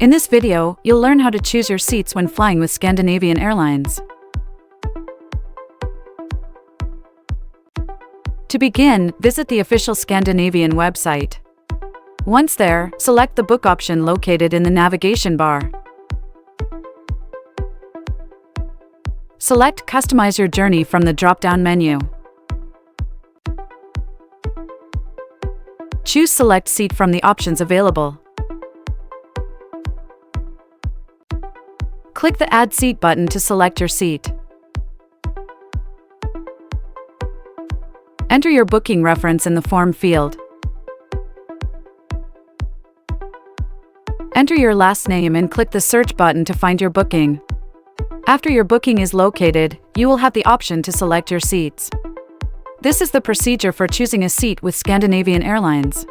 In this video, you'll learn how to choose your seats when flying with Scandinavian Airlines. To begin, visit the official Scandinavian website. Once there, select the book option located in the navigation bar. Select Customize your journey from the drop-down menu. Choose Select Seat from the options available. Click the Add Seat button to select your seat. Enter your booking reference in the form field. Enter your last name and click the search button to find your booking. After your booking is located, you will have the option to select your seats. This is the procedure for choosing a seat with Scandinavian Airlines.